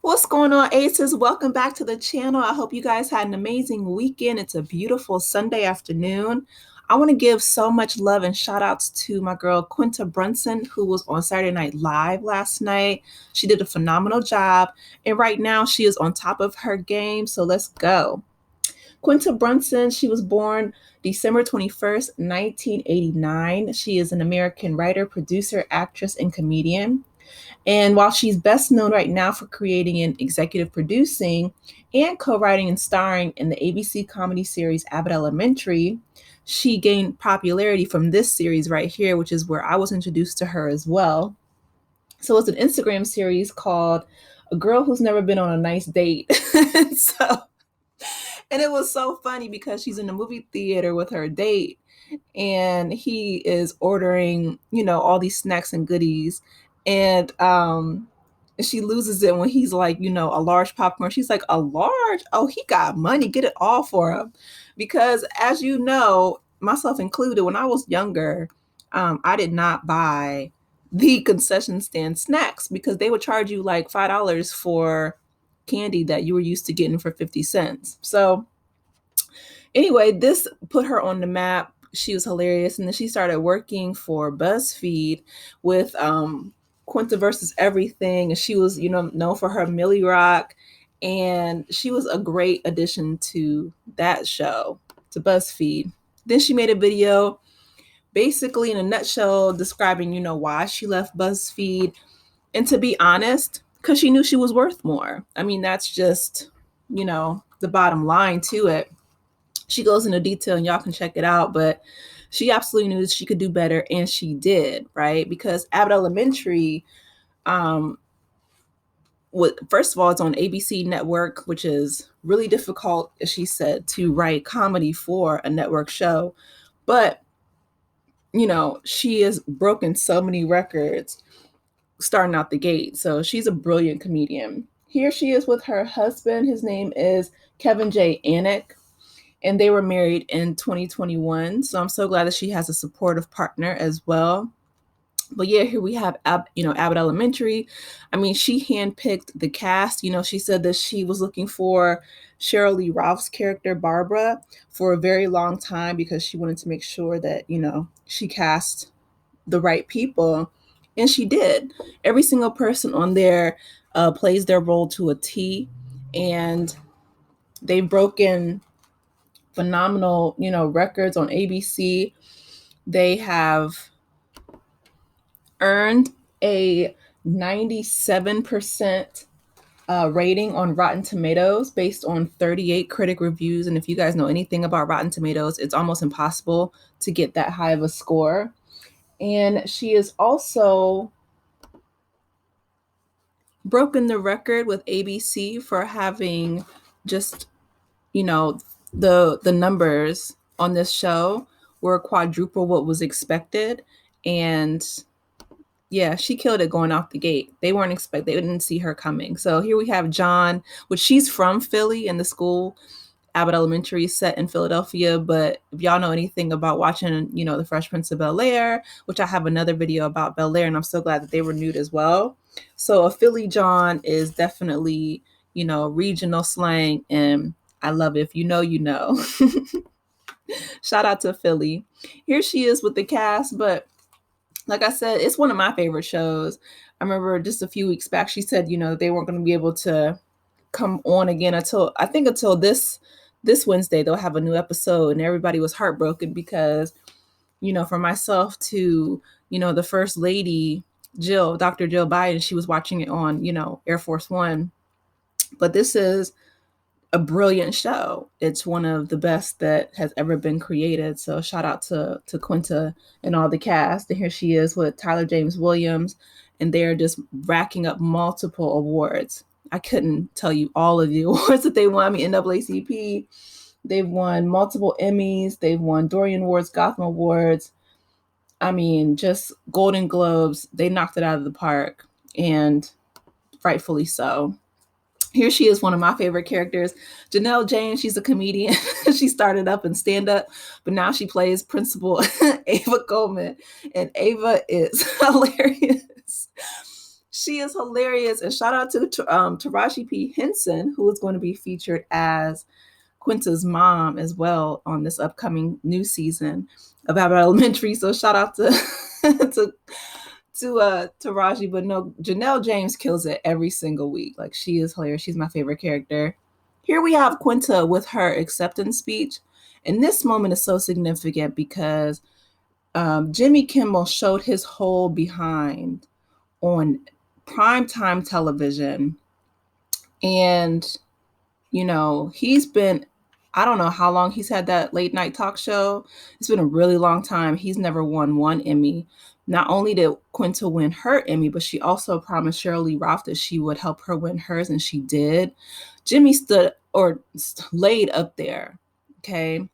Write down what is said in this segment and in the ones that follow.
What's going on, Aces? Welcome back to the channel. I hope you guys had an amazing weekend. It's a beautiful Sunday afternoon. I want to give so much love and shout outs to my girl Quinta Brunson, who was on Saturday Night Live last night. She did a phenomenal job, and right now she is on top of her game. So let's go. Quinta Brunson, she was born December 21st, 1989. She is an American writer, producer, actress, and comedian. And while she's best known right now for creating and executive producing and co writing and starring in the ABC comedy series Abbott Elementary, she gained popularity from this series right here, which is where I was introduced to her as well. So it's an Instagram series called A Girl Who's Never Been on a Nice Date. so, and it was so funny because she's in the movie theater with her date and he is ordering, all these snacks and goodies. And she loses it when he's like, a large popcorn. She's like, a large? Oh, he got money. Get it all for him. Because as you know, myself included, when I was younger, I did not buy the concession stand snacks because they would charge you like $5 for candy that you were used to getting for 50 cents. So anyway, this put her on the map. She was hilarious. And then she started working for Buzzfeed with Quinta versus Everything. And she was, known for her Millie Rock. And she was a great addition to that show, to Buzzfeed. Then she made a video basically in a nutshell describing, why she left Buzzfeed. And to be honest, because she knew she was worth more. I mean, that's just, the bottom line to it. She goes into detail and y'all can check it out, but she absolutely knew that she could do better, and she did, right? Because Abbott Elementary, first of all, it's on ABC Network, which is really difficult, as she said, to write comedy for a network show. But, she has broken so many records starting out the gate. So she's a brilliant comedian. Here she is with her husband. His name is Kevin J. Anik, and they were married in 2021. So I'm so glad that she has a supportive partner as well. But yeah, here we have Abbott Elementary. I mean, she handpicked the cast. She said that she was looking for Cheryl Lee Ralph's character Barbara for a very long time because she wanted to make sure that she cast the right people, and she did. Every single person on there plays their role to a T, and they've broken phenomenal, records on ABC. They have earned a 97% rating on Rotten Tomatoes based on 38 critic reviews. And if you guys know anything about Rotten Tomatoes, it's almost impossible to get that high of a score. And she is also broken the record with ABC for having just, the numbers on this show were quadruple what was expected. And yeah, she killed it going off the gate. They didn't see her coming. So here we have John, which she's from Philly, and the school Abbott Elementary is set in Philadelphia. But if y'all know anything about watching, The Fresh Prince of Bel-Air, which I have another video about Bel-Air, and I'm so glad that they were nude as well. So a Philly John is definitely, regional slang, and I love it. If you know, you know. Shout out to Philly. Here she is with the cast, but like I said, it's one of my favorite shows. I remember just a few weeks back, she said, they weren't going to be able to come on again until this Wednesday. They'll have a new episode, and everybody was heartbroken because, for myself to, the First Lady, Dr. Jill Biden, she was watching it on, Air Force One. But this is a brilliant show. It's one of the best that has ever been created. So shout out to Quinta and all the cast. And here she is with Tyler James Williams, and they're just racking up multiple awards. I couldn't tell you all of the awards that they won. I mean, NAACP, they've won multiple Emmys. They've won Dorian Awards, Gotham Awards. I mean, just Golden Globes. They knocked it out of the park, and rightfully so. Here she is, one of my favorite characters, Janelle James. She's a comedian. She started up in stand-up, but now she plays Principal Ava Coleman, and Ava is hilarious. She is hilarious. And shout out to Taraji P. Henson, who is going to be featured as Quinta's mom as well on this upcoming new season of Abbott Elementary. So shout out to Taraji. But no, Janelle James kills it every single week. Like, she is hilarious. She's my favorite character. Here we have Quinta with her acceptance speech. And this moment is so significant because Jimmy Kimmel showed his whole behind on primetime television. And, you know, he's been, I don't know how long he's had that late night talk show. It's been a really long time. He's never won one Emmy. Not only did Quinta win her Emmy, but she also promised Sheryl Lee Ralph that she would help her win hers, and she did. Jimmy laid up there, okay,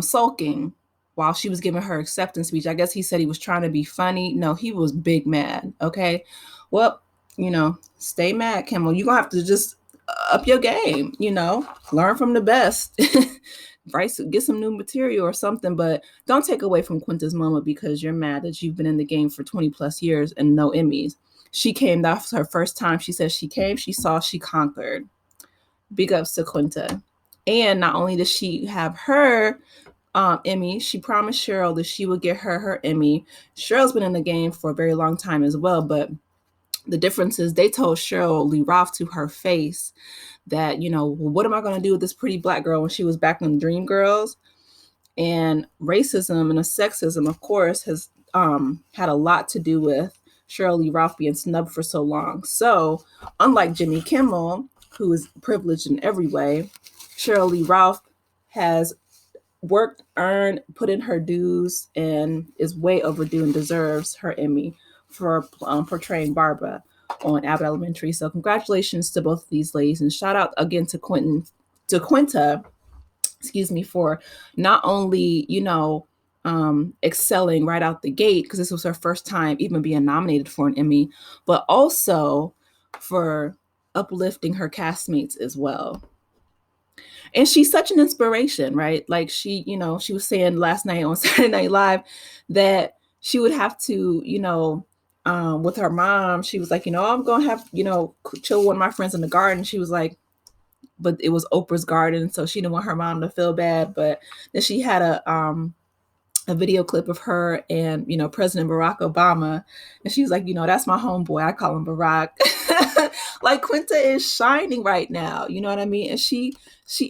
sulking while she was giving her acceptance speech. I guess he said he was trying to be funny. No, he was big mad, okay? Well, you know, stay mad, Kimmel. You're going to have to just up your game, you know, learn from the best. Right, so get some new material or something, but don't take away from Quinta's moment because you're mad that you've been in the game for 20 plus years and no Emmys. She came, that was her first time. She said she came, she saw, she conquered. Big ups to Quinta. And not only did she have her Emmy, she promised Sheryl that she would get her Emmy. Cheryl's been in the game for a very long time as well, but the difference is they told Sheryl Lee Ralph to her face that, you know, well, what am I going to do with this pretty black girl when she was back on Dreamgirls? And racism and sexism, of course, has had a lot to do with Sheryl Lee Ralph being snubbed for so long. So unlike Jimmy Kimmel, who is privileged in every way, Sheryl Lee Ralph has worked, earned, put in her dues, and is way overdue and deserves her Emmy for portraying Barbara on Abbott Elementary. So congratulations to both of these ladies, and shout out again to Quinta, for not only, you know, excelling right out the gate, because this was her first time even being nominated for an Emmy, but also for uplifting her castmates as well. And she's such an inspiration, right? Like, she, you know, she was saying last night on Saturday Night Live that she would have to, you know, with her mom, she was like, you know, I'm going to have, you know, chill with one of my friends in the garden. She was like, but it was Oprah's garden, so she didn't want her mom to feel bad. But then she had a video clip of her and, you know, President Barack Obama. And she was like, you know, that's my homeboy. I call him Barack. Like, Quinta is shining right now. You know what I mean? And she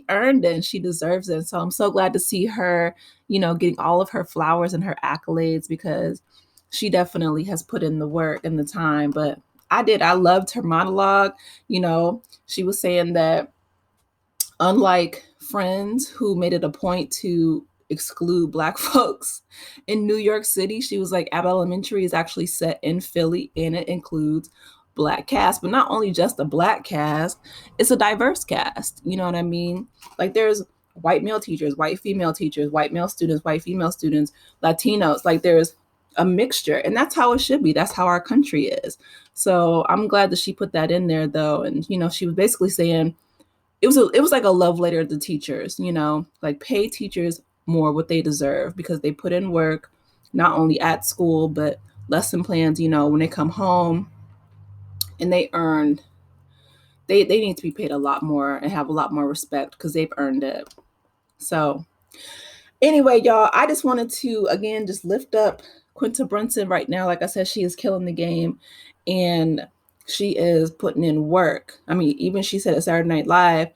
earned it and she deserves it. So I'm so glad to see her, you know, getting all of her flowers and her accolades, because she definitely has put in the work and the time. But I loved her monologue. You know, she was saying that unlike Friends, who made it a point to exclude Black folks in New York City, she was like, Abbott Elementary is actually set in Philly and it includes Black cast, but not only just a Black cast, it's a diverse cast. You know what I mean? Like, there's white male teachers, white female teachers, white male students, white female students, Latinos. Like, there's a mixture, and that's how it should be. That's how our country is. So I'm glad that she put that in there, though. And, you know, she was basically saying it was like a love letter to teachers, you know, like, pay teachers more what they deserve because they put in work, not only at school, but lesson plans, you know, when they come home, and they need to be paid a lot more and have a lot more respect because they've earned it. So anyway, y'all, I just wanted to, again, just lift up Quinta Brunson right now. Like I said, she is killing the game and she is putting in work. I mean, even she said at Saturday Night Live,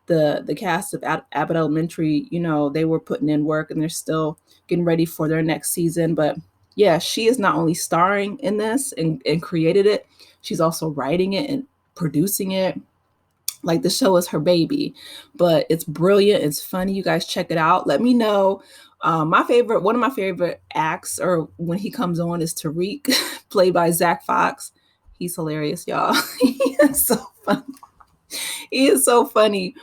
the cast of Abbott Elementary, you know, they were putting in work and they're still getting ready for their next season. But yeah, she is not only starring in this and created it, she's also writing it and producing it. Like, the show is her baby, but it's brilliant. It's funny. You guys check it out. Let me know. One of my favorite acts, or when he comes on, is Tariq, played by Zach Fox. He's hilarious, y'all. He is so funny. He is so funny.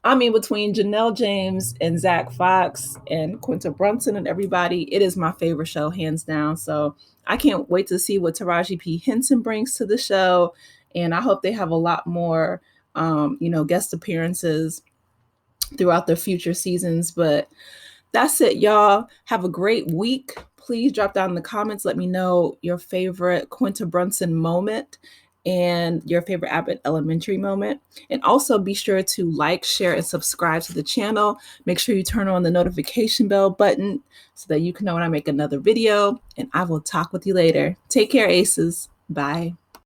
I mean, between Janelle James and Zach Fox and Quinta Brunson and everybody, it is my favorite show, hands down. So I can't wait to see what Taraji P. Henson brings to the show. And I hope they have a lot more, you know, guest appearances throughout the future seasons. But That's it, y'all. Have a great week. Please drop down in the comments. Let me know your favorite Quinta Brunson moment and your favorite Abbott Elementary moment. And also be sure to like, share, and subscribe to the channel. Make sure you turn on the notification bell button so that you can know when I make another video. And I will talk with you later. Take care, Aces. Bye.